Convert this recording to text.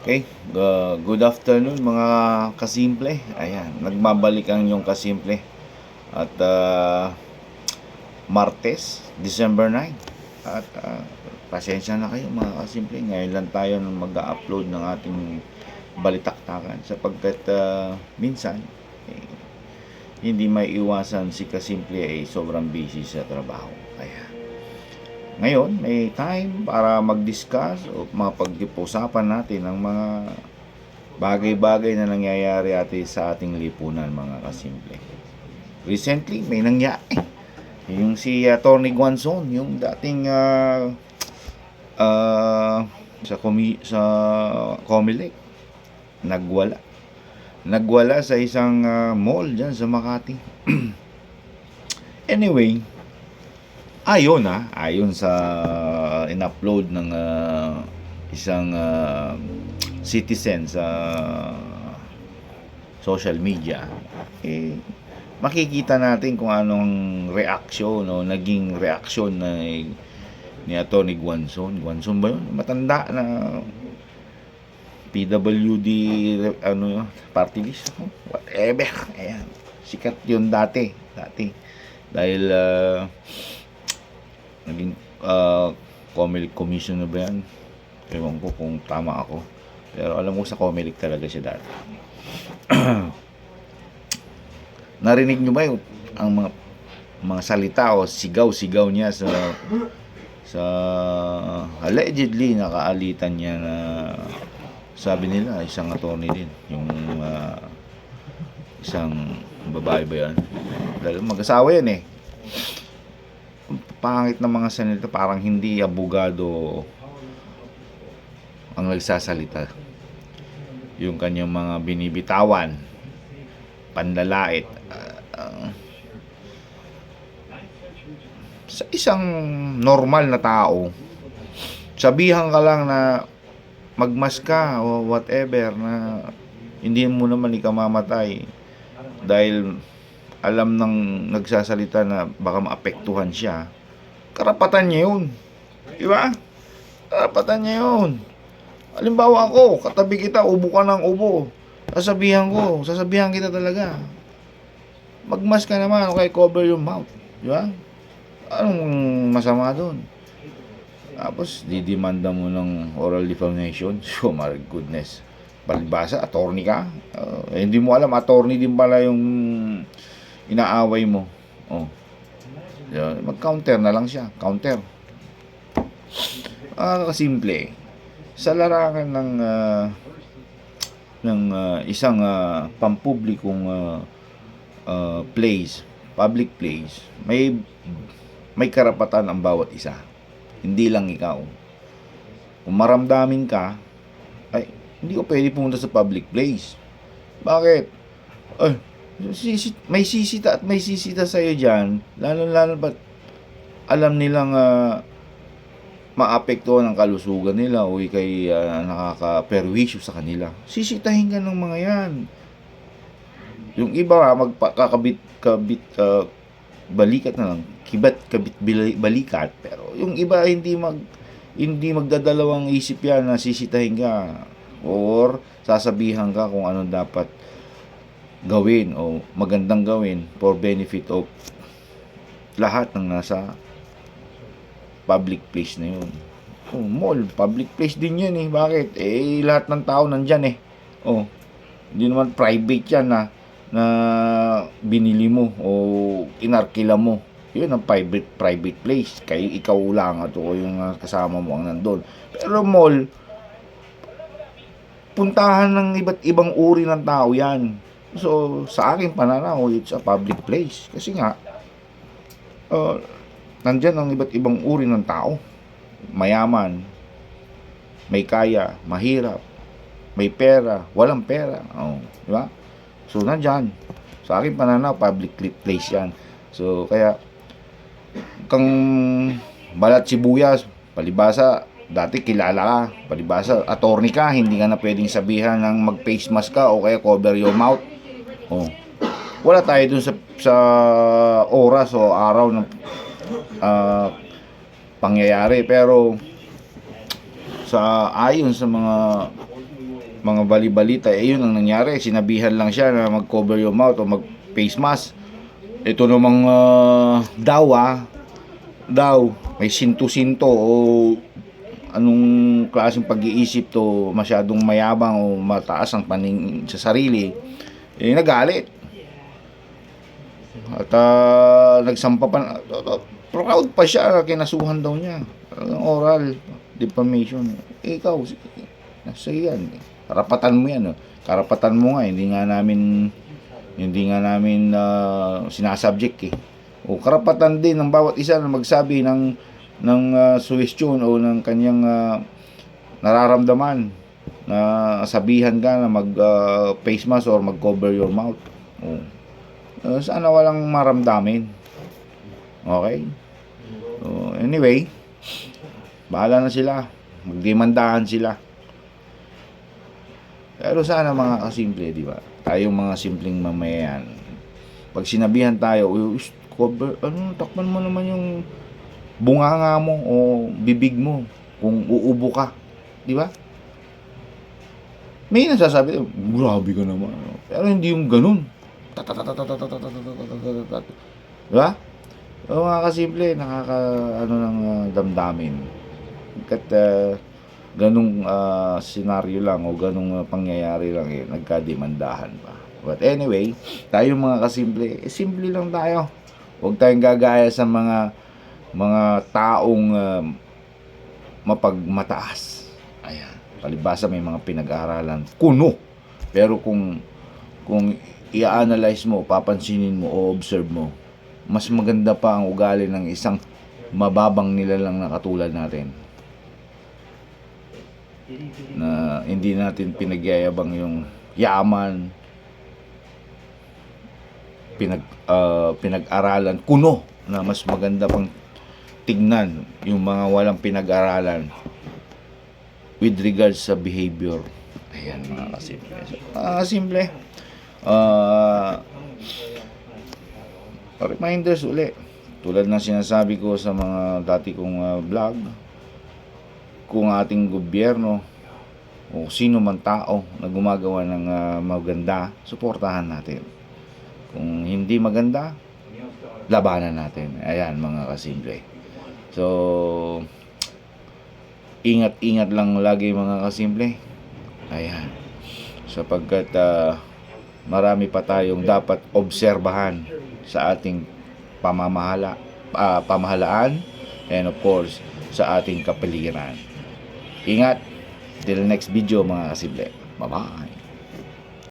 Okay, good afternoon mga kasimple. Ayan, nagbabalik ang yung kasimple. At Martes, December 9. At pasensya na kayo mga kasimple. Ngayon lang tayo mag-upload ng ating balitaktakan sapagkat minsan eh, hindi may iwasan si kasimple ay sobrang busy sa trabaho. Kaya ngayon, may time para mag-discuss o mapag-usapan natin ang mga bagay-bagay na nangyayari sa ating lipunan mga kasimple. Recently, may nangyari. Yung si Tony Guanzon, yung dating sa Comelec, nagwala. Nagwala sa isang mall dyan sa Makati. Anyway, ayon sa in-upload ng isang citizen sa social media, makikita natin kung anong reaksyon o naging reaksyon ni Atty. Guanzon. Guanzon ba yun? Matanda na PWD party list, whatever. Ayan, sikat yun dati dahil naging Comelec commissioner ba yan? Ewan ko kung tama ako, pero alam ko sa Comelec talaga siya dati. Narinig nyo ba yung ang mga salita o sigaw-sigaw niya sa allegedly nakaalitan niya na sabi nila isang attorney din, yung isang babae ba yan? Dahil mag-asawa yan eh. Pangit na mga salita, parang hindi abogado ang nagsasalita. Yung kanyang mga binibitawan, panlalait, sa isang normal na tao, sabihan ka lang na magmas ka o whatever, na hindi mo naman ikamamatay dahil alam ng nagsasalita na baka maapektuhan siya. Karapatan niya yun, di ba? Karapatan niya yun. Halimbawa ako, katabi kita, ubo ka ng ubo, sasabihan kita talaga, magmas ka naman, okay, cover your mouth, di ba? Anong masama doon? Tapos didemanda mo ng oral defamation. So my goodness, palibasa attorney ka, hindi mo alam attorney din pala yung inaaway mo. Mag-counter na lang siya, counter. Kasimple. Sa larangan ng isang pampublikong place, public place, may karapatan ang bawat isa. Hindi lang ikaw. Kung maramdamin ka, ay hindi ko pwede pumunta sa public place. Bakit? May sisita at may sisita sa'yo dyan, lalo ba't alam nilang maapektuhan ang kalusugan nila o ikay nakaka-perwisyo sa kanila. Sisitahin ka ng mga yan. Yung iba balikat na lang, kabit balikat, pero yung iba hindi magdadalawang isip yan na sisitahin ka or sasabihan ka kung anong dapat gawin o magandang gawin for benefit of lahat ng nasa public place na yun. Mall, public place din yun eh. Bakit? Lahat ng tao nandyan eh. Hindi naman private yan na binili mo o inarkila mo. Yun ang private place. Kayo, ikaw lang at o yung kasama mo ang nandun. Pero mall, puntahan ng iba't ibang uri ng tao yan. So, sa akin pananaw, it's a public place. Kasi nga, nandyan ang iba't ibang uri ng tao. Mayaman, may kaya, mahirap, may pera, walang pera. Di ba? So, nandyan. Sa akin pananaw, public place yan. So, kaya, kang balat sibuyas, palibasa, dati kilala ka, palibasa, attorney ka, hindi ka na pwedeng sabihan ng mag-face mask ka o kaya cover your mouth. Wala tayo dun sa oras o araw ng pangyayari, pero ayon sa mga mga bali-balita, yun ang nangyari. Sinabihan lang siya na mag-cover your mouth o mag-face mask. Ito namang daw may sinto-sinto o anong klaseng pag-iisip to, masyadong mayabang o mataas ang paningin sa sarili, nagalit at nagsampa pa, proud pa siya, kinasuhan daw niya oral defamation. Ikaw, nasa yan, karapatan mo yan, karapatan mo nga, hindi nga namin sinasubject o karapatan din ng bawat isa na magsabi ng suwestyon o ng kanyang nararamdaman, na sabihan ka na mag face mask or mag cover your mouth. Sana walang maramdamin. Okay, so anyway, bahala na sila, magdemandahan sila. Pero sana mga kasimple, di ba, tayong mga simpleng mamayan, pag sinabihan tayo, cover, takpan mo naman yung bunganga mo o bibig mo kung uubo ka, di ba? May nasasabi, grabe ka naman, pero hindi yung ganun, di ba? So, mga kasimple, ng damdamin. Kat ganung senaryo lang o ganung pangyayari lang, nagkademandahan pa. But anyway, tayo mga kasimple, simple lang tayo. Huwag tayong gagaya sa mga taong mapagmataas. Ayan, palibhasa may mga pinag-aaralan kuno. Pero kung i-analyze mo, papansinin mo o observe mo, mas maganda pa ang ugali ng isang mababang nilalang na katulad natin, na hindi natin pinagyayabang yung yaman, pinag-aralan kuno, na mas maganda pang tignan yung mga walang pinag-aralan with regards sa behavior. Ayan mga kasimple. Reminders uli, tulad ng sinasabi ko sa mga dati kong vlog, kung ating gobyerno o sino man tao na gumagawa ng maganda, suportahan natin. Kung hindi maganda, labanan natin. Ayan mga kasimple. So, ingat-ingat lang lagi mga kasimple. Ayan, sapagkat marami pa tayong dapat obserbahan sa ating pamahalaan, and of course sa ating kapaligiran. Ingat, till next video mga kasimple. Bye bye.